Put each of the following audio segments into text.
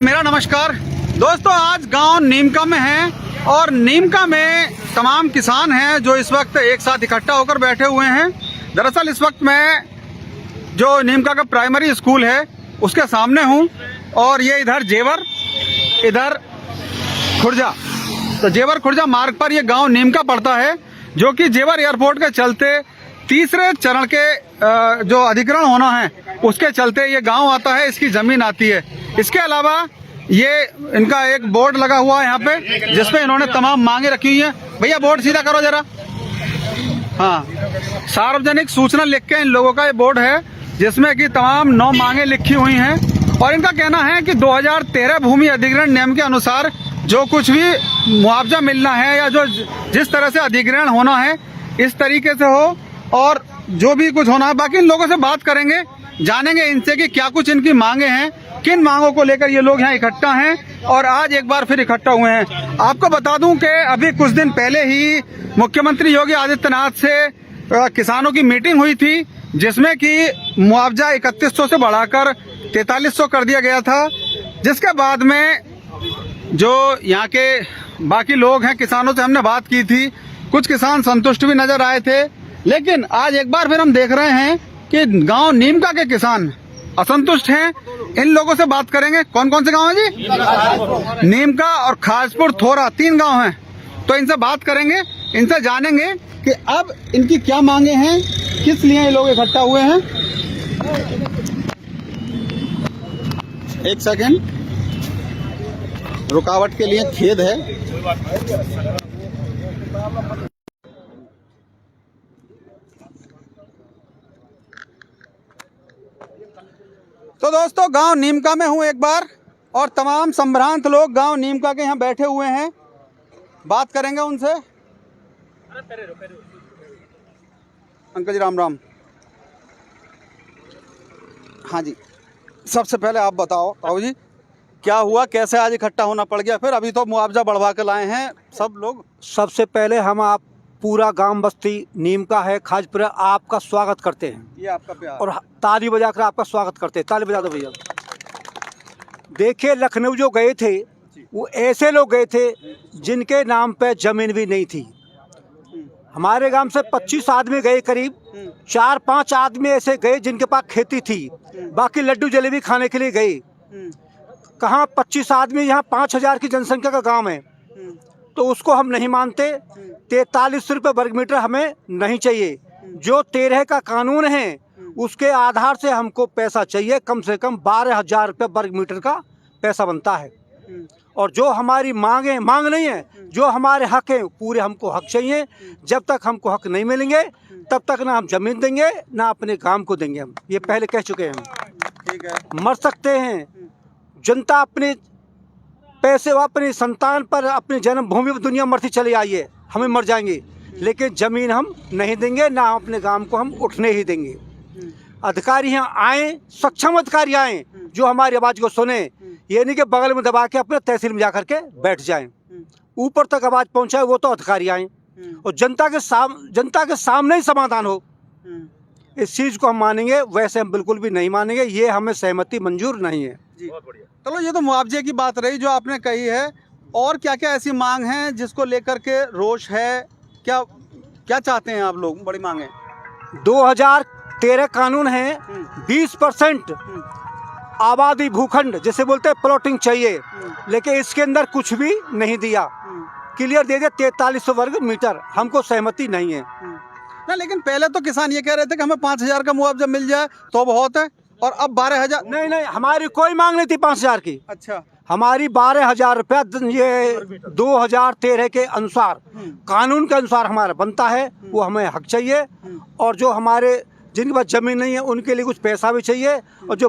मेरा नमस्कार दोस्तों, आज गांव नीमका में हैं और नीमका में तमाम किसान हैं जो इस वक्त एक साथ इकट्ठा होकर बैठे हुए हैं। दरअसल इस वक्त मैं जो नीमका का प्राइमरी स्कूल है उसके सामने हूं और ये इधर जेवर, इधर खुर्जा। तो जेवर खुर्जा मार्ग पर ये गांव नीमका पड़ता है, जो कि जेवर एयरपोर्ट के चलते तीसरे चरण के जो अधिग्रहण होना है उसके चलते ये गांव आता है, इसकी जमीन आती है। इसके अलावा ये इनका एक बोर्ड लगा हुआ है यहाँ पे, जिसपे इन्होंने तमाम मांगे रखी हुई हैं। भैया बोर्ड सीधा करो जरा। हाँ, सार्वजनिक सूचना लिख के इन लोगों का ये बोर्ड है, जिसमें कि तमाम 9 मांगे लिखी हुई हैं और इनका कहना है कि 2013 भूमि अधिग्रहण नियम के अनुसार जो कुछ भी मुआवजा मिलना है या जो जिस तरह से अधिग्रहण होना है इस तरीके से हो, और जो भी कुछ होना है। बाकी इन लोगों से बात करेंगे, जानेंगे इनसे कि क्या कुछ इनकी मांगे हैं, किन मांगों को लेकर ये लोग यहाँ इकट्ठा हैं और आज एक बार फिर इकट्ठा हुए हैं। आपको बता दूं कि अभी कुछ दिन पहले ही मुख्यमंत्री योगी आदित्यनाथ से किसानों की मीटिंग हुई थी, जिसमें कि मुआवजा 3100 से बढ़ाकर 4300 कर दिया गया था। जिसके बाद में जो यहाँ के बाकी लोग हैं, किसानों से हमने बात की थी, कुछ किसान संतुष्ट भी नजर आए थे। लेकिन आज एक बार फिर हम देख रहे हैं कि गांव नीमका के किसान असंतुष्ट हैं। इन लोगों से बात करेंगे। कौन कौन से गांव हैं जी? नीमका और खाजपुर, थोरा, 3 गांव हैं। तो इनसे बात करेंगे, इनसे जानेंगे कि अब इनकी क्या मांगे हैं, किस लिए ये लोग इकट्ठा हुए हैं। एक सेकंड, रुकावट के लिए खेद है। तो दोस्तों, गांव नीमका में हूं एक बार और तमाम संभ्रांत लोग गांव नीमका के यहाँ बैठे हुए हैं। बात करेंगे उनसे। अंकल जी राम राम। हाँ जी, सबसे पहले आप बताओ ताऊ जी, क्या हुआ, कैसे आज इकट्ठा होना पड़ गया? फिर अभी तो मुआवजा बढ़वा के लाए हैं सब लोग। सबसे पहले हम आप पूरा गांव बस्ती नीमका है, खाजपुरा, आपका स्वागत करते हैं। ये आपका प्यार और ताली बजाकर आपका स्वागत करते हैं। ताली बजा दो भैया। देखिए, लखनऊ जो गए थे वो ऐसे लोग गए थे जिनके नाम पे जमीन भी नहीं थी। हमारे गांव से 25 आदमी गए, करीब 4-5 आदमी ऐसे गए जिनके पास खेती थी, बाकी लड्डू जलेबी खाने के लिए गए। कहाँ 25 आदमी, यहाँ 5000 की जनसंख्या का गांव है, तो उसको हम नहीं मानते। 43 रुपये वर्ग मीटर हमें नहीं चाहिए। जो 13 का कानून है उसके आधार से हमको पैसा चाहिए, कम से कम 12,000 रुपये वर्ग मीटर का पैसा बनता है। और जो हमारी मांग नहीं है, जो हमारे हक हैं पूरे हमको हक चाहिए। जब तक हमको हक नहीं मिलेंगे तब तक ना हम जमीन देंगे ना अपने गांव को देंगे। हम ये पहले कह चुके हैं। ठीक है, मर सकते हैं, जनता अपने पैसे अपनी संतान पर, अपनी जन्मभूमि पर दुनिया मरती चली आई है, हमें मर जाएंगे, लेकिन जमीन हम नहीं देंगे, ना अपने गांव को हम उठने ही देंगे। अधिकारी यहाँ आए, सक्षम अधिकारी आए जो हमारी आवाज़ को सुने। ये नहीं कि बगल में दबा के अपने तहसील में जा करके बैठ जाएं। ऊपर तक आवाज़ पहुँचाए वो तो अधिकारी आए और जनता के सामने ही समाधान हो। इस चीज़ को हम मानेंगे, वैसे हम बिल्कुल भी नहीं मानेंगे। ये हमें सहमति मंजूर नहीं है। चलो, ये तो मुआवजे की बात रही जो आपने कही है, और क्या क्या ऐसी मांग है जिसको लेकर के रोष है? क्या क्या चाहते हैं आप लोग? बड़ी मांग है। 2013 कानून है, 20% आबादी भूखंड जैसे बोलते हैं प्लॉटिंग चाहिए, लेकिन इसके अंदर कुछ भी नहीं दिया। क्लियर दे दिया 4300 वर्ग मीटर, हमको सहमति नहीं है ना। लेकिन पहले तो किसान ये कह रहे थे कि हमें 5000 का मुआवजा मिल जाए तो बहुत है, और अब 12,000। नहीं, हमारी कोई मांग नहीं थी 5000 की। अच्छा, हमारी 12,000 रुपया ये 2013 के अनुसार, कानून के अनुसार हमारा बनता है, वो हमें हक चाहिए। और जो हमारे जिनके पास जमीन नहीं है उनके लिए कुछ पैसा भी चाहिए। और जो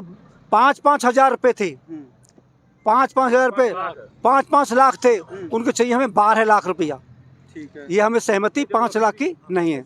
5-5 हज़ार रुपये थे, 5-5 हज़ार रुपये, 5-5 लाख थे, उनको चाहिए हमें 12 लाख रुपया। ठीक है, ये हमें सहमति 5 लाख की नहीं है।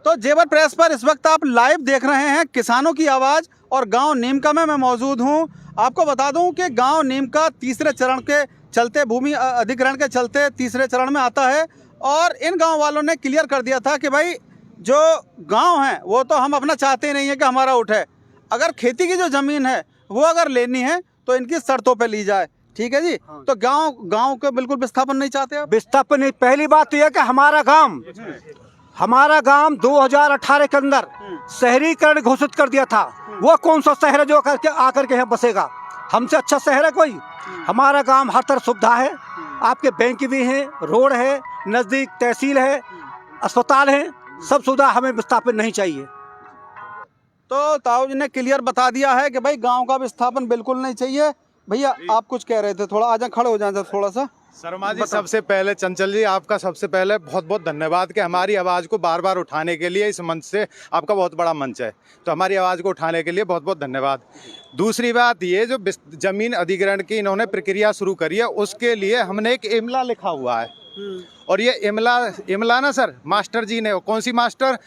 तो जेवर प्रेस पर इस वक्त आप लाइव देख रहे हैं किसानों की आवाज़, और गांव नीमका में मैं मौजूद हूं। आपको बता दूं कि गांव नीमका तीसरे चरण के चलते, भूमि अधिग्रहण के चलते तीसरे चरण में आता है। और इन गांव वालों ने क्लियर कर दिया था कि भाई जो गांव है वो तो हम अपना चाहते नहीं है कि हमारा उठे। अगर खेती की जो ज़मीन है वो अगर लेनी है तो इनकी शर्तों पे ली जाए, ठीक है जी। हाँ। तो गांव के बिल्कुल विस्थापन नहीं चाहते आप? विस्थापन नहीं, पहली बात तो यह कि हमारा गांव 2018 के अंदर शहरीकरण घोषित कर दिया था। वो कौन सा शहर है जो आकर के यहाँ बसेगा? हमसे अच्छा शहर है कोई? हमारा गांव हर तरह सुविधा है, आपके बैंक भी हैं, रोड है, नजदीक तहसील है, अस्पताल है, सब सुविधा। हमें विस्थापन नहीं चाहिए। तो ताऊ जी ने क्लियर बता दिया है कि भाई गांव का विस्थापन बिल्कुल नहीं चाहिए। भैया आप कुछ कह रहे थे, थोड़ा आ जाए, खड़े हो जाए थोड़ा सा। शर्मा जी, सबसे पहले चंचल जी आपका सबसे पहले बहुत बहुत धन्यवाद कि हमारी आवाज़ को बार बार उठाने के लिए इस मंच से, आपका बहुत बड़ा मंच है, तो हमारी आवाज़ को उठाने के लिए बहुत बहुत धन्यवाद। दूसरी बात ये, जो जमीन अधिग्रहण की इन्होंने प्रक्रिया शुरू करी है, उसके लिए हमने एक इमला लिखा हुआ है। और ये इमला ना सर, मास्टर जी ने, कौन सी मास्टर,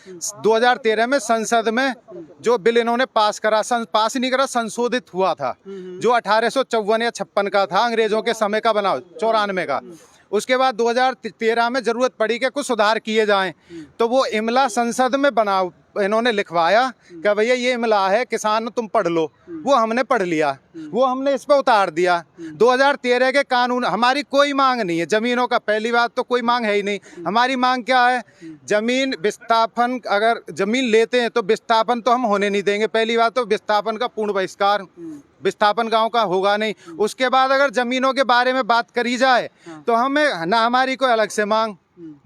2013 में संसद में जो बिल इन्होंने पास नहीं करा, संशोधित हुआ था, जो 1854 या 56 का था, अंग्रेजों के समय का बना, 94 का। उसके बाद 2013 में जरूरत पड़ी कि कुछ सुधार किए जाएं, तो वो इमला संसद में बना, इन्होंने लिखवाया कि भैया ये इमला है, किसान तुम पढ़ लो। वो हमने पढ़ लिया, वो हमने इस पे उतार दिया। 2013 के कानून, हमारी कोई मांग नहीं है जमीनों का, पहली बात तो कोई मांग है ही नहीं। हमारी मांग क्या है? जमीन विस्थापन, अगर जमीन लेते हैं तो विस्थापन तो हम होने नहीं देंगे। पहली बात तो विस्थापन का पूर्ण बहिष्कार, विस्थापन गांव का होगा नहीं। उसके बाद अगर जमीनों के बारे में बात करी जाए तो हमें ना हमारी कोई अलग से मांग,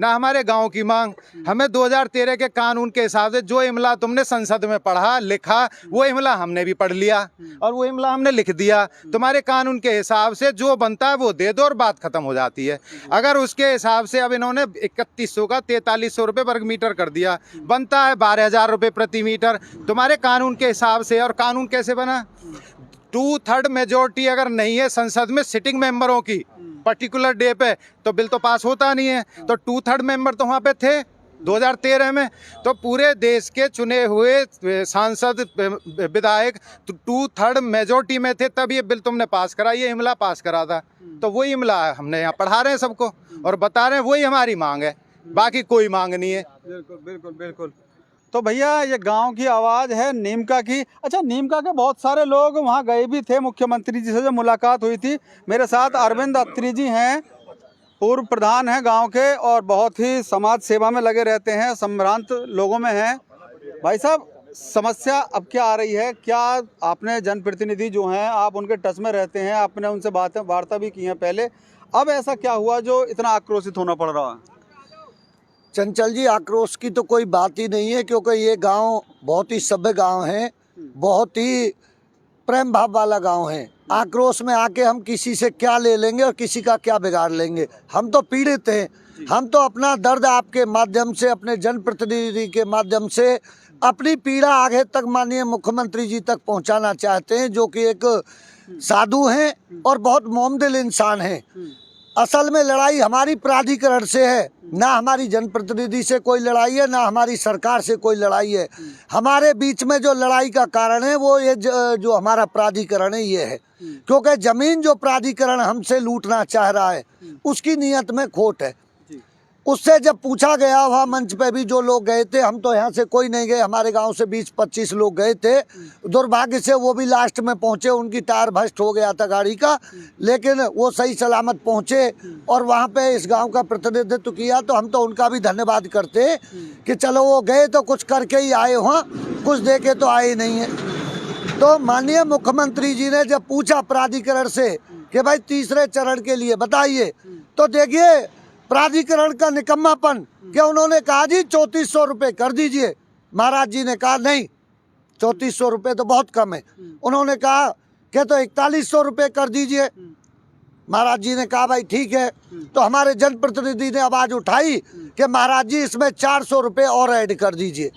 ना हमारे गांव की मांग। हमें 2013 के कानून के हिसाब से जो इमला तुमने संसद में पढ़ा लिखा, वो इमला हमने भी पढ़ लिया और वो इमला हमने लिख दिया। तुम्हारे कानून के हिसाब से जो बनता है वो दे दो और बात खत्म हो जाती है। अगर उसके हिसाब से अब इन्होंने 3100 का 4300 रुपये वर्ग मीटर कर दिया, बनता है 12,000 रुपये प्रति मीटर तुम्हारे कानून के हिसाब से। और कानून कैसे बना? 2/3 मेजोरिटी अगर नहीं है संसद में सिटिंग मेंबरों की पर्टिकुलर डे पे, तो बिल तो पास होता नहीं है। तो 2/3 मेंबर तो वहाँ पे थे 2013 में, तो पूरे देश के चुने हुए सांसद विधायक 2/3 मेजोरिटी में थे, तब ये बिल तुमने पास करा, ये इमला पास करा था। तो वही इमला हमने यहाँ पढ़ा रहे हैं सबको और बता रहे हैं, वही हमारी मांग है, बाकी कोई मांग नहीं है। बिल्कुल बिल्कुल बिल्कुल। तो भैया ये गांव की आवाज़ है नीमका की। अच्छा, नीमका के बहुत सारे लोग वहाँ गए भी थे, मुख्यमंत्री जी से जो मुलाकात हुई थी। मेरे साथ अरविंद अत्री जी हैं, पूर्व प्रधान हैं गांव के और बहुत ही समाज सेवा में लगे रहते हैं, संभ्रांत लोगों में हैं। भाई साहब, समस्या अब क्या आ रही है? क्या आपने जनप्रतिनिधि जो हैं, आप उनके टच में रहते हैं, आपने उनसे वार्ता भी की है पहले, अब ऐसा क्या हुआ जो इतना आक्रोशित होना पड़ रहा है? चंचल जी, आक्रोश की तो कोई बात ही नहीं है, क्योंकि ये गांव बहुत ही सभ्य गांव है, बहुत ही प्रेम भाव वाला गांव है। आक्रोश में आके हम किसी से क्या ले लेंगे और किसी का क्या बिगाड़ लेंगे? हम तो पीड़ित हैं, हम तो अपना दर्द आपके माध्यम से, अपने जनप्रतिनिधि के माध्यम से अपनी पीड़ा आगे तक माननीय मुख्यमंत्री जी तक पहुंचाना चाहते हैं, जो कि एक साधु हैं और बहुत मोमदिल इंसान हैं। असल में लड़ाई हमारी प्राधिकरण से है, ना हमारी जनप्रतिनिधि से कोई लड़ाई है, ना हमारी सरकार से कोई लड़ाई है। हमारे बीच में जो लड़ाई का कारण है वो ये जो हमारा प्राधिकरण है ये है, क्योंकि जमीन जो प्राधिकरण हमसे लूटना चाह रहा है उसकी नीयत में खोट है। उससे जब पूछा गया, वहाँ मंच पे भी जो लोग गए थे, हम तो यहाँ से कोई नहीं गए, हमारे गांव से 20-25 लोग गए थे। दुर्भाग्य से वो भी लास्ट में पहुँचे, उनकी टायर भस्ट हो गया था गाड़ी का, लेकिन वो सही सलामत पहुँचे और वहाँ पे इस गांव का प्रतिनिधित्व किया। तो हम तो उनका भी धन्यवाद करते कि चलो वो गए तो कुछ करके ही आए, वहाँ कुछ दे के तो आए नहीं है। तो माननीय मुख्यमंत्री जी ने जब पूछा प्राधिकरण से कि भाई तीसरे चरण के लिए बताइए, तो देखिए प्राधिकरण का निकम्मापन कि उन्होंने कहा जी 3400 रुपये कर दीजिए। महाराज जी ने कहा नहीं, 3400 रुपये तो बहुत कम है। उन्होंने कहा कि तो 4100 रुपये कर दीजिए। महाराज जी ने कहा भाई ठीक है। तो हमारे जनप्रतिनिधि ने आवाज़ उठाई कि महाराज जी इसमें 400 रुपये और ऐड कर दीजिए।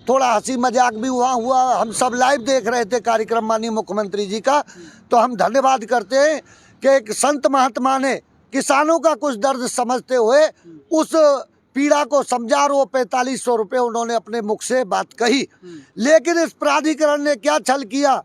थोड़ा हंसी मजाक भी हुआ, हम सब लाइव देख रहे थे कार्यक्रम माननीय मुख्यमंत्री जी का। तो हम धन्यवाद करते हैं कि एक संत महात्मा ने किसानों का कुछ दर्द समझते हुए उस पीड़ा को समझा, और वो 4500 रुपये उन्होंने अपने मुख से बात कही। लेकिन इस प्राधिकरण ने क्या छल किया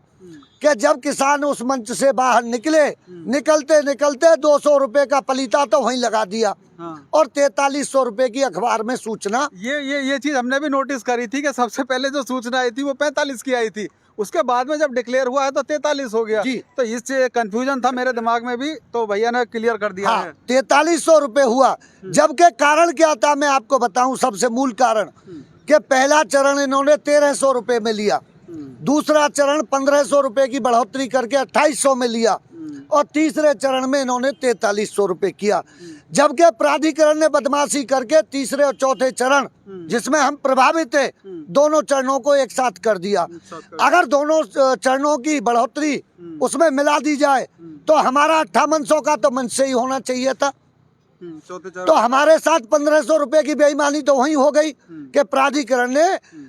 कि जब किसान उस मंच से बाहर निकलते निकलते 200 रुपये का पलीता तो वहीं लगा दिया। हाँ। और 4300 रुपये की अखबार में सूचना। ये चीज हमने भी नोटिस करी थी कि सबसे पहले जो सूचना आई थी वो 45 की आई थी, उसके बाद में जब डिक्लेयर हुआ है तो 43 हो गया। जी। तो इस कंफ्यूजन था मेरे दिमाग में भी, तो भैया ने क्लियर कर दिया हाँ, है। 4300 रुपए हुआ। जबकि कारण क्या था मैं आपको बताऊं, सबसे मूल कारण कि पहला चरण इन्होंने 1300 रुपए में लिया, दूसरा चरण 1500 रुपए की बढ़ोतरी करके 2800 में लिया, और तीसरे चरण में इन्होंने 4300 रुपए किया। जबकि प्राधिकरण ने बदमाशी करके तीसरे और चौथे चरण, जिसमें हम प्रभावित थे, दोनों चरणों को एक साथ कर दिया। अगर दोनों चरणों की बढ़ोतरी उसमें मिला दी जाए तो हमारा 5800 का तो मंच से ही होना चाहिए था। चौथे चरण तो हमारे साथ 1500 रुपए की बेईमानी तो वही हो गई कि प्राधिकरण ने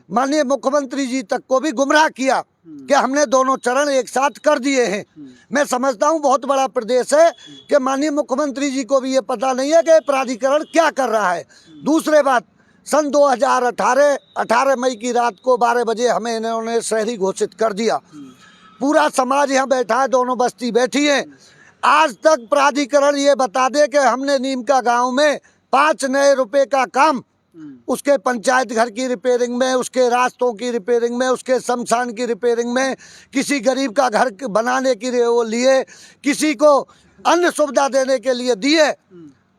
माननीय मुख्यमंत्री जी तक को भी गुमराह किया कि हमने दोनों चरण एक साथ कर दिए हैं। मैं समझता हूं बहुत बड़ा प्रदेश है कि माननीय मुख्यमंत्री जी को भी ये पता नहीं है कि प्राधिकरण क्या कर रहा है। दूसरे बात, सन 18 मई की रात को 12 बजे हमें इन्होंने शहरी घोषित कर दिया। पूरा समाज यहाँ बैठा है, दोनों बस्ती बैठी है। आज तक प्राधिकरण ये बता दे कि हमने नीमका गांव में 5 नए रुपए का काम, उसके पंचायत घर की रिपेयरिंग में, उसके रास्तों की रिपेयरिंग में, उसके शमशान की रिपेयरिंग में, किसी गरीब का घर बनाने के लिए वो लिए, किसी को अन्य सुविधा देने के लिए दिए।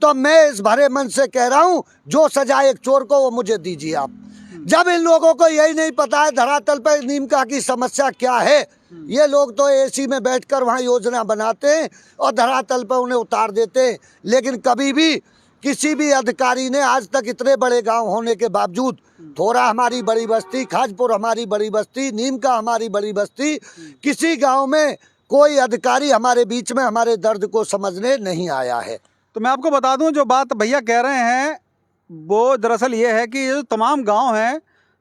तो मैं इस भरे मन से कह रहा हूँ, जो सजा एक चोर को वो मुझे दीजिए आप। जब इन लोगों को यही नहीं पता है धरातल पर नीमका की समस्या क्या है, ये लोग तो एसी में बैठकर वहाँ योजना बनाते हैं और धरातल पर उन्हें उतार देते हैं। लेकिन कभी भी किसी भी अधिकारी ने आज तक इतने बड़े गांव होने के बावजूद, थोड़ा हमारी बड़ी बस्ती, खाजपुर हमारी बड़ी बस्ती, नीमका हमारी बड़ी बस्ती, किसी गांव में कोई अधिकारी हमारे बीच में हमारे दर्द को समझने नहीं आया है। तो मैं आपको बता दूं, जो बात भैया कह रहे हैं वो दरअसल ये है कि ये जो तमाम गांव हैं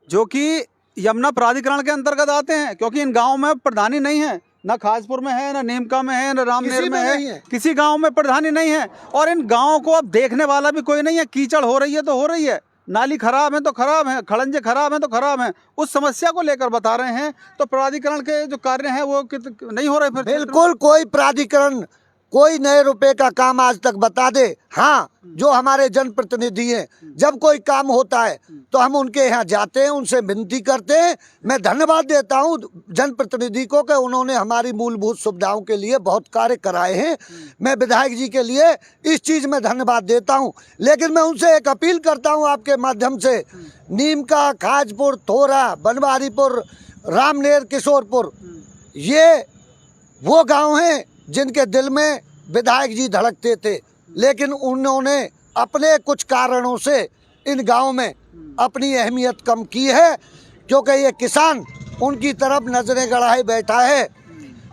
जो कि यमुना प्राधिकरण के अंतर्गत आते हैं, क्योंकि इन गांवों में प्रधानी नहीं है, ना खासपुर में है, ना नीमका में है, ना रामनेर में है, किसी गांव में प्रधानी नहीं है। और इन गांवों को अब देखने वाला भी कोई नहीं है। कीचड़ हो रही है तो हो रही है, नाली खराब है तो खराब है, खड़ंजे खराब है तो खराब है, उस समस्या को लेकर बता रहे हैं। तो प्राधिकरण के जो कार्य हैं वो नहीं हो रहे। फिर बिल्कुल कोई प्राधिकरण कोई नए रुपए का काम आज तक बता दे। हाँ, जो हमारे जनप्रतिनिधि हैं, जब कोई काम होता है तो हम उनके यहाँ जाते हैं, उनसे विनती करते हैं। मैं धन्यवाद देता हूँ जनप्रतिनिधि को कि उन्होंने हमारी मूलभूत सुविधाओं के लिए बहुत कार्य कराए हैं। मैं विधायक जी के लिए इस चीज़ में धन्यवाद देता हूँ। लेकिन मैं उनसे एक अपील करता हूँ आपके माध्यम से, नीमका, खाजपुर, थोरा, बनवारीपुर, रामनेर, किशोरपुर, ये वो गाँव हैं जिनके दिल में विधायक जी धड़कते थे, लेकिन उन्होंने अपने कुछ कारणों से इन गांव में अपनी अहमियत कम की है, क्योंकि ये किसान उनकी तरफ नजरें गड़ाए बैठा है।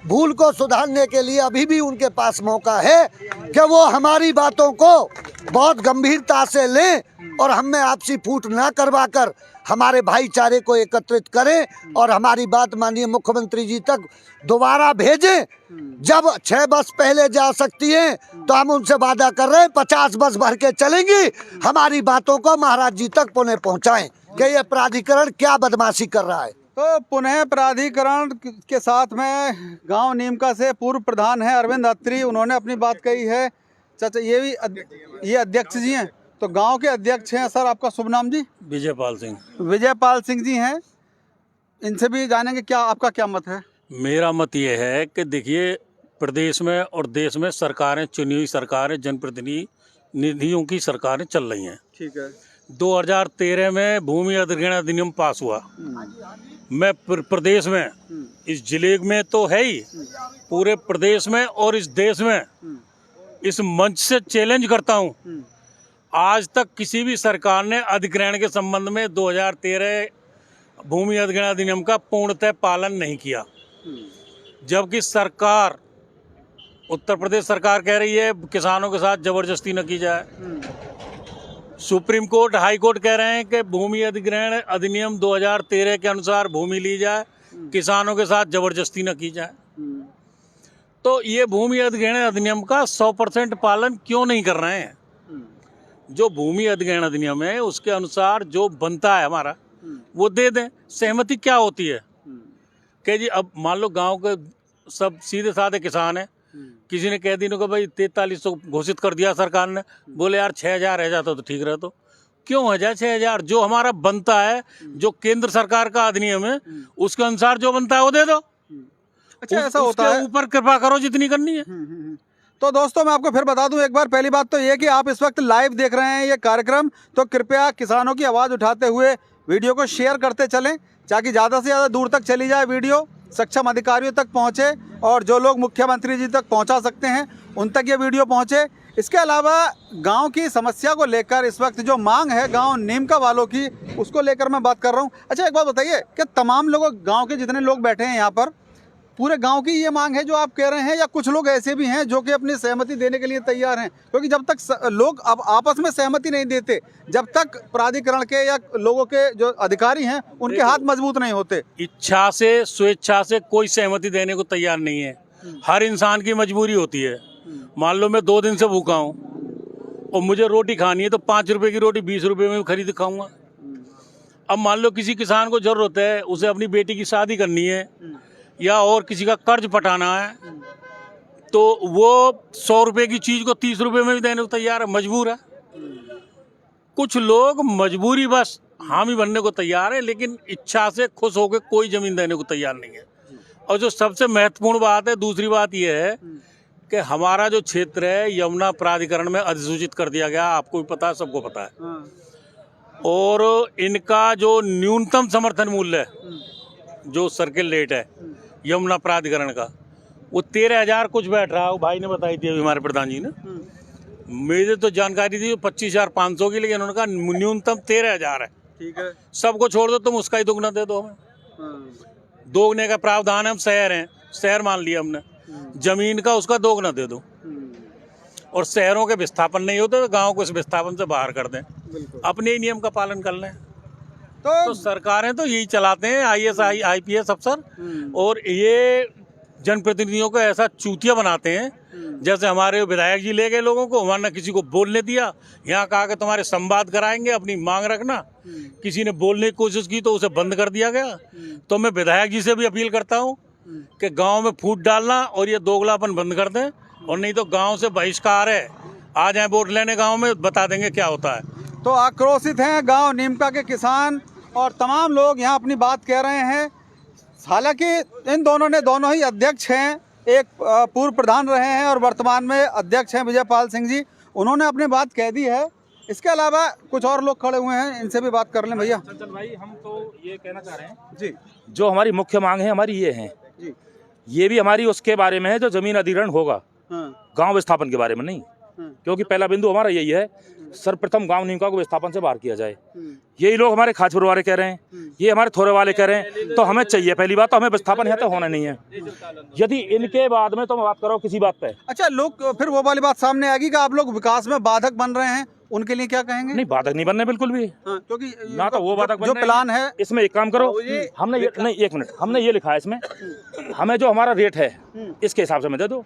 भूल को सुधारने के लिए अभी भी उनके पास मौका है कि वो हमारी बातों को बहुत गंभीरता से लें और हम में आपसी फूट ना करवाकर हमारे भाईचारे को एकत्रित करें और हमारी बात माननीय मुख्यमंत्री जी तक दोबारा भेजें। जब 6 बस पहले जा सकती हैं तो हम उनसे वादा कर रहे हैं 50 बस भर के चलेंगी, हमारी बातों को महाराज जी तक पुनः पहुंचाएं कि ये प्राधिकरण क्या बदमाशी कर रहा है। तो पुनः प्राधिकरण के साथ में गांव नीमका से पूर्व प्रधान है अरविंद अत्री, उन्होंने अपनी बात कही है। चाचा ये अध्यक्ष जी हैं, तो गांव के अध्यक्ष हैं। सर, आपका शुभ नाम जी? विजयपाल सिंह। विजयपाल सिंह जी हैं, इनसे भी जानेंगे क्या आपका क्या मत है। मेरा मत ये है कि देखिए, प्रदेश में और देश में सरकारें, चुनी हुई सरकारें, जनप्रतिनिधियों की सरकारें चल रही हैं। ठीक है। 2013 में भूमि अधिग्रहण अधिनियम पास हुआ। मैं प्रदेश में, इस जिले में तो है ही, पूरे प्रदेश में और इस देश में इस मंच से चैलेंज करता हूं, आज तक किसी भी सरकार ने अधिग्रहण के संबंध में 2013 भूमि अधिग्रहण अधिनियम का पूर्णतः पालन नहीं किया। जबकि सरकार, उत्तर प्रदेश सरकार कह रही है किसानों के साथ जबरदस्ती न की जाए। सुप्रीम कोर्ट, हाई कोर्ट कह रहे हैं कि भूमि अधिग्रहण अधिनियम 2013 के अनुसार भूमि ली जाए, किसानों के साथ जबरदस्ती न की जाए। तो ये भूमि अधिग्रहण अधिनियम का 100% पालन क्यों नहीं कर रहे हैं? जो भूमि अधिग्रहण अधिनियम है उसके अनुसार जो बनता है हमारा वो दे दें। सहमति क्या होती है कि जी, अब मान लो गांव के सब सीधे साधे किसान हैं, किसी ने कह दिनों को भाई 4300 घोषित कर दिया सरकार ने, बोले यार 6000 रह जाता तो ठीक रहता, क्यों 1000 6000 जो हमारा बनता है, जो केंद्र सरकार का अधिनियम है उसके अनुसार जो बनता है वो दे दो। अच्छा ऐसा होता उसके है। ऊपर कृपा करो जितनी करनी है। तो दोस्तों मैं आपको फिर बता दूं एक बार, पहली बात तो ये कि आप इस वक्त लाइव देख रहे हैं ये कार्यक्रम, तो कृपया किसानों की आवाज़ उठाते हुए वीडियो को शेयर करते चलें ताकि ज़्यादा से ज़्यादा दूर तक चली जाए वीडियो, सक्षम अधिकारियों तक पहुँचे और जो लोग मुख्यमंत्री जी तक पहुँचा सकते हैं उन तक ये वीडियो पहुँचे। इसके अलावा गांव की समस्या को लेकर इस वक्त जो मांग है गांव नीमका वालों की, उसको लेकर मैं बात कर रहा हूं। अच्छा एक बात बताइए कि तमाम लोग, गांव के जितने लोग बैठे हैं यहाँ पर, पूरे गांव की ये मांग है जो आप कह रहे हैं, या कुछ लोग ऐसे भी हैं जो कि अपनी सहमति देने के लिए तैयार हैं? क्योंकि जब तक लोग अब आपस में सहमति नहीं देते, जब तक प्राधिकरण के या लोगों के जो अधिकारी हैं उनके हाथ मजबूत नहीं होते। इच्छा से, स्वेच्छा से कोई सहमति देने को तैयार नहीं है। हर इंसान की मजबूरी होती है। मान लो मैं 2 दिन से भूखा हूँ और मुझे रोटी खानी है तो 5 रुपए की रोटी 20 रुपए में खरीद खाऊंगा। अब मान लो किसी किसान को जरूरत है, उसे अपनी बेटी की शादी करनी है या और किसी का कर्ज पटाना है, तो वो 100 रुपए की चीज को 30 रुपए में भी देने को तैयार है, मजबूर है। कुछ लोग मजबूरी बस हामी बनने को तैयार है, लेकिन इच्छा से खुश होकर कोई जमीन देने को तैयार नहीं है। और जो सबसे महत्वपूर्ण बात है, दूसरी बात यह है कि हमारा जो क्षेत्र है यमुना प्राधिकरण में अधिसूचित कर दिया गया, आपको भी पता है, सबको पता है। और इनका जो न्यूनतम समर्थन मूल्य है, जो सर्किल रेट है यमुना प्राधिकरण का, वो 13,000 कुछ बैठ रहा है। भाई ने बताई थी अभी हमारे प्रधान जी ने, मेरे तो जानकारी थी 25,500 की, लेकिन उनका न्यूनतम 13,000 है। ठीक है, सबको छोड़ दो, तुम उसका ही दुगना दे दो हमें। दोगुने का प्रावधान है, हम शहर हैं, शहर मान लिया हमने, जमीन का उसका दोगुना दे दो। और शहरों के विस्थापन नहीं होते तो गाँव को इस विस्थापन से बाहर कर दें, अपने ही नियम का पालन कर लें। तो सरकारें तो यही चलाते हैं, IAS IPS अफसर, और ये जनप्रतिनिधियों को ऐसा चूतिया बनाते हैं। जैसे हमारे विधायक जी ले गए लोगों को, हमारे किसी को बोलने दिया, यहाँ कहा कि तुम्हारे संवाद कराएंगे, अपनी मांग रखना। किसी ने बोलने की कोशिश की तो उसे बंद कर दिया गया। तो मैं विधायक जी से भी अपील करता हूँ कि गांव में फूट डालना और ये दोगलापन बंद कर दें, और नहीं तो गांव से बहिष्कार है। आ जाए वोट लेने गांव में, बता देंगे क्या होता है। तो आक्रोशित हैं गांव नीमका के किसान और तमाम लोग यहाँ अपनी बात कह रहे हैं। हालांकि इन दोनों ही अध्यक्ष हैं, एक पूर्व प्रधान रहे हैं और वर्तमान में अध्यक्ष हैं विजयपाल सिंह जी, उन्होंने अपनी बात कह दी है। इसके अलावा कुछ और लोग खड़े हुए हैं, इनसे भी बात कर लें। भैया चंचल भाई, हम तो ये कहना चाह रहे हैं जी, जो हमारी मुख्य मांग है हमारी ये है जी, ये भी हमारी उसके बारे में है जो जमीन अधिग्रहण होगा, गांव विस्थापन के बारे में नहीं। क्योंकि पहला बिंदु हमारा यही है, सर्वप्रथम गांव नीमका को विस्थापन से बाहर किया जाए। यही लोग हमारे खाचपुर वाले कह रहे हैं, ये हमारे थोड़े वाले कह रहे हैं, तो हमें चाहिए। पहली बात तो हमें विस्थापन यहाँ तो होना नहीं है। यदि इनके बाद में तुम बात करो किसी बात पे, अच्छा लोग फिर वो वाली बात सामने आएगी कि आप लोग विकास में बाधक बन रहे हैं, उनके लिए क्या कहेंगे? नहीं, बाधक नहीं बनने बिल्कुल भी। क्योंकि ना तो वो बाधक जो प्लान है, इसमें एक काम करो, हमने ये नहीं, 1 मिनट, हमने ये लिखा है इसमें, हमें जो हमारा रेट है इसके हिसाब से हमें दे दो,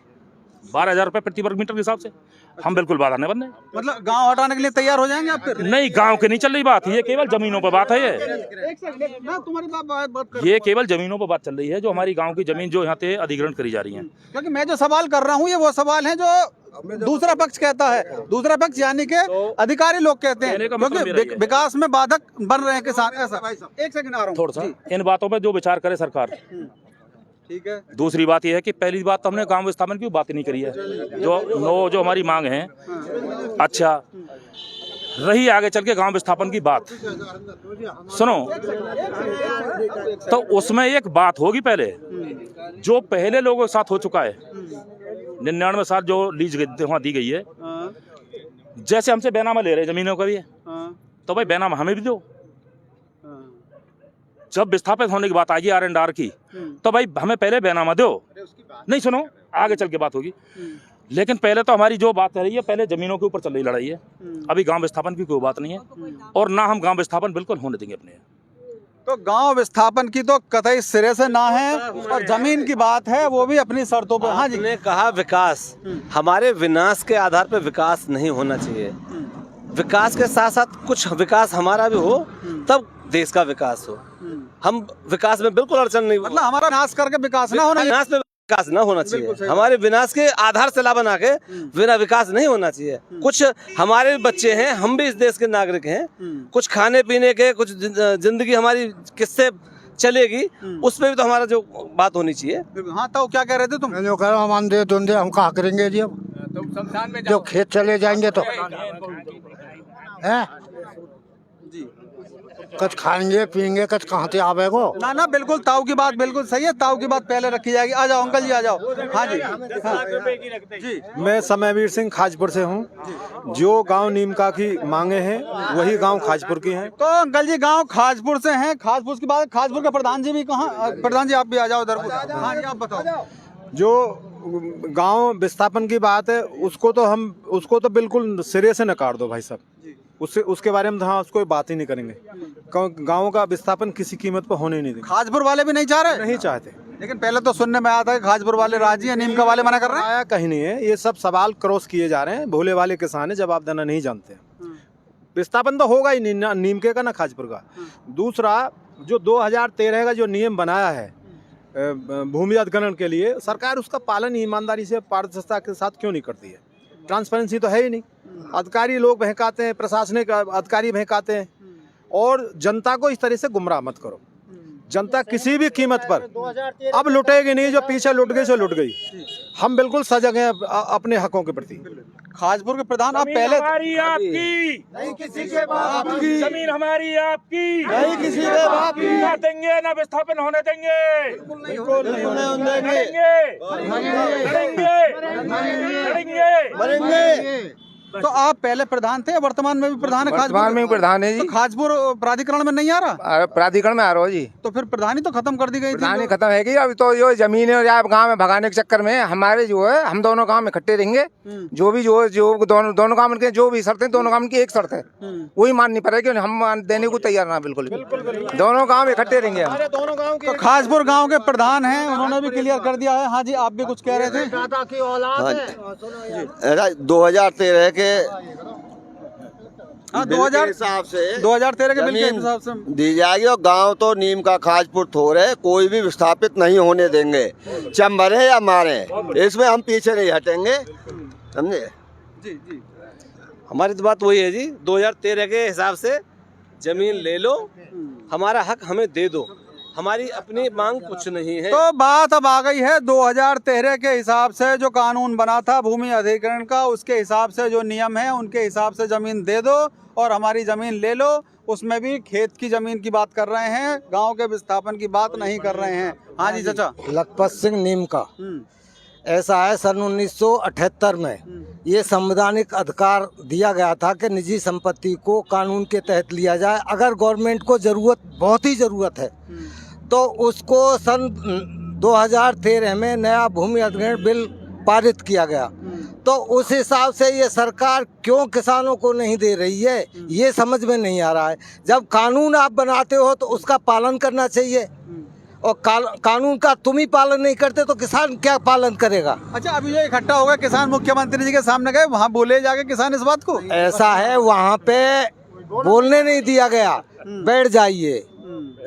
12,000 रुपए प्रति वर्ग मीटर के हिसाब से। हम बिल्कुल बाधा नहीं बनने। मतलब गांव हटाने के लिए तैयार हो जाएंगे आप फिर? नहीं, गांव की नहीं चल रही बात, ये केवल जमीनों पर बात है। एक सेकंड, मैं तुम्हारी बात कर, ये केवल जमीनों पर बात चल रही है, जो हमारी गांव की जमीन जो यहाँ पे अधिग्रहण करी जा रही है। क्योंकि मैं जो सवाल कर रहा हूँ ये वो सवाल है जो दूसरा पक्ष कहता है, दूसरा पक्ष यानी कि अधिकारी लोग कहते हैं, क्योंकि विकास में बाधक बन रहे हैं किसान। ऐसा, एक सेकंड आ रहा हूँ, थोड़ा सा इन बातों पर जो विचार करे सरकार। ठीक है। दूसरी बात यह है कि पहली बात तो हमने गांव विस्थापन की बात ही नहीं करी है, जो हमारी मांग है। अच्छा, रही आगे चल के गांव विस्थापन की बात, सुनो, तो उसमें एक बात होगी पहले, जो पहले लोगों के साथ हो चुका है, 99 साल जो लीज वहाँ दी गई है, जैसे हमसे बैनामा ले रहे जमीनों का भी है, तो भाई बैनामा हमें भी दो। जब विस्थापित होने की बात आएगी R&R की, तो भाई हमें पहले बैनामा दो। नहीं, सुनो, आगे चल के बात होगी, लेकिन पहले तो हमारी जो बात रही है, पहले जमीनों के ऊपर चल रही लड़ाई है। अभी गांव विस्थापन की कोई बात नहीं है, और ना हम गांव विस्थापन बिल्कुल होने देंगे अपने। तो गांव विस्थापन की तो कतई सिरे से ना है, और जमीन की बात है वो भी अपनी शर्तों पर। हाँ जी, आपने कहा विकास, हमारे विनाश के आधार पर विकास नहीं होना चाहिए। विकास के साथ साथ कुछ विकास हमारा भी हो, तब देश का विकास हो। हम विकास में बिल्कुल अड़चन नहीं, मतलब हमारा नाश करके विकास ना होना। विनाश में विकास ना होना चाहिए। हमारे विनाश के आधार से ला बना के बिना विकास नहीं होना चाहिए। कुछ हमारे भी बच्चे हैं, हम भी इस देश के नागरिक हैं, कुछ खाने पीने के, कुछ जिंदगी हमारी किससे चलेगी, उस पे भी तो हमारा जो बात होनी चाहिए। हाँ, तो क्या कह रहे थे तुम? मैं जो कह रहा हूँ, हम अंधे धुंधे हम कहा करेंगे जी, अब जो खेत चले जाएंगे तो हैं जी कच खाएंगे पियेंगे, कच कहाँ से आवेगो। ना ना, बिल्कुल ताऊ की बात बिल्कुल सही है। ताऊ की बात पहले रखी जाएगी। आ जाओ अंकल जी, आ जाओ। हाँ जी, हाँ। जी मैं समयवीर सिंह खाजपुर से हूँ। जो गांव नीमका की मांगे हैं वही गांव खाजपुर की हैं। तो अंकल जी गांव खाजपुर से हैं। खाजपुर की बात, खाजपुर के प्रधान जी भी कहाँ? प्रधान जी आप भी आ जाओ इधर को। हाँ जी, आप बताओ। जो गांव विस्थापन की बात है उसको तो बिल्कुल सिरे से नकार दो भाई साहब। उसके बारे में हाँ उसको बात ही नहीं करेंगे। गाँव का विस्थापन किसी कीमत पर होने नहीं देंगे। खाजपुर वाले भी नहीं चाह रहे? नहीं चाहते। लेकिन पहले तो सुनने में आया था कि खाजपुर वाले राजी है, नीमका वाले मना कर रहे हैं। आया कहीं नहीं है, ये सब सवाल क्रॉस किए जा रहे हैं। भोले वाले किसान है, जवाब देना नहीं जानते। विस्थापन तो होगा ही नहीं, ना नीमके का ना खाजपुर का। दूसरा, जो 2013 का जो नियम बनाया है भूमि अधिग्रहण के लिए, सरकार उसका पालन ईमानदारी से पारदर्शिता के साथ क्यों नहीं करती है? ट्रांसपेरेंसी तो है ही नहीं। अधिकारी लोग बहकाते हैं, प्रशासनिक अधिकारी बहकाते हैं, और जनता को इस तरह से गुमराह मत करो। जनता किसी भी कीमत पर अब लुटेगी नहीं। जो पीछे लुट गई सो लुट गई। हम बिल्कुल सजग हैं अपने हकों के प्रति। खाजपुर के प्रधान आप पहले हमारी आपकी, नहीं किसी के बाप की, जमीन हमारी आपकी, नहीं किसी के बाप की, ना देंगे ना विस्थापन होने देंगे। बिल्कुल नहीं होने देंगे। लड़ेंगे। तो आप पहले प्रधान थे, वर्तमान में भी प्रधान है? वर्तमान में भी प्रधान है जी। तो खाजपुर प्राधिकरण में नहीं आ रहा? प्राधिकरण में आ रहा हो जी। तो फिर प्रधानी तो खत्म कर दी गई थी। प्रधानी खत्म है कि अब तो जो जमीन है आप गांव में भगाने के चक्कर में हमारे जो है, हम दोनों गांव में इकट्ठे रहेंगे। जो भी जो दोनों गांव के जो भी शर्तें, दोनों गांव की एक शर्त है, वही माननी पड़ेगी। हम देने को तैयार ना, बिल्कुल दोनों गाँव इकट्ठे रहेंगे हम। तो खाजपुर गांव के प्रधान हैं, उन्होंने भी क्लियर कर दिया है। हाँ जी, आप भी कुछ कह रहे थे? 2013 के 2013 के बिल के हिसाब से दी जाएगी। और गांव तो नीम का खाजपुर थोड़े, कोई भी विस्थापित नहीं होने देंगे, चंबरे या मारे, इसमें हम पीछे नहीं हटेंगे, समझे? जी जी, हमारी तो बात वही है जी। 2013 के हिसाब से जमीन ले लो, हमारा हक हमें दे दो, हमारी अपनी मांग कुछ नहीं है। तो बात अब आ गई है 2013 के हिसाब से जो कानून बना था भूमि अधिग्रहण का, उसके हिसाब से जो नियम है उनके हिसाब से जमीन दे दो और हमारी जमीन ले लो। उसमें भी खेत की जमीन की बात कर रहे हैं, गांव के विस्थापन की बात नहीं कर रहे हैं। हाँ जी चाचा। लखपत सिंह नीम का ऐसा है, सन 1978 में ये संवैधानिक अधिकार दिया गया था कि निजी संपत्ति को कानून के तहत लिया जाए। अगर गवर्नमेंट को ज़रूरत, बहुत ही ज़रूरत है, तो उसको सन 2013 में नया भूमि अधिग्रहण बिल पारित किया गया। तो उस हिसाब से ये सरकार क्यों किसानों को नहीं दे रही है, ये समझ में नहीं आ रहा है। जब कानून आप बनाते हो तो उसका पालन करना चाहिए, और कानून का तुम ही पालन नहीं करते तो किसान क्या पालन करेगा? अच्छा, अभी जो इकट्ठा हो गए किसान मुख्यमंत्री जी के सामने गए, वहाँ बोले जाके किसान इस बात को? ऐसा है, वहाँ पे बोलने नहीं दिया गया, बैठ जाइए।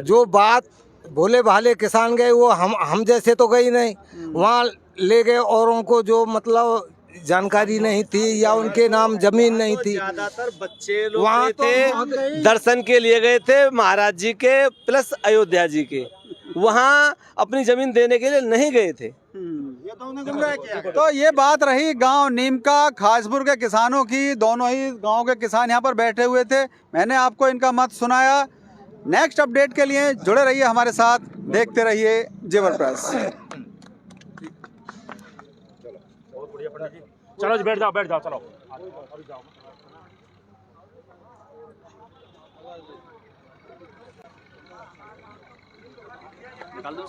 जो बात भोले भाले किसान गए वो हम जैसे तो गई नहीं, वहाँ ले गए औरों को जो मतलब जानकारी नहीं थी या उनके नाम जमीन नहीं थी। ज्यादातर बच्चे लोग वहाँ थे, दर्शन के लिए गए थे महाराज जी के प्लस अयोध्या जी के, वहाँ अपनी जमीन देने के लिए नहीं गए थे। तो ये बात रही गांव नीमका खाजपुर के किसानों की। दोनों ही गांव के किसान यहाँ पर बैठे हुए थे, मैंने आपको इनका मत सुनाया। नेक्स्ट अपडेट के लिए जुड़े रहिए हमारे साथ, देखते रहिए जेवर प्रेस। चलो जी, बैठ जाओ चलो। निकाल दो।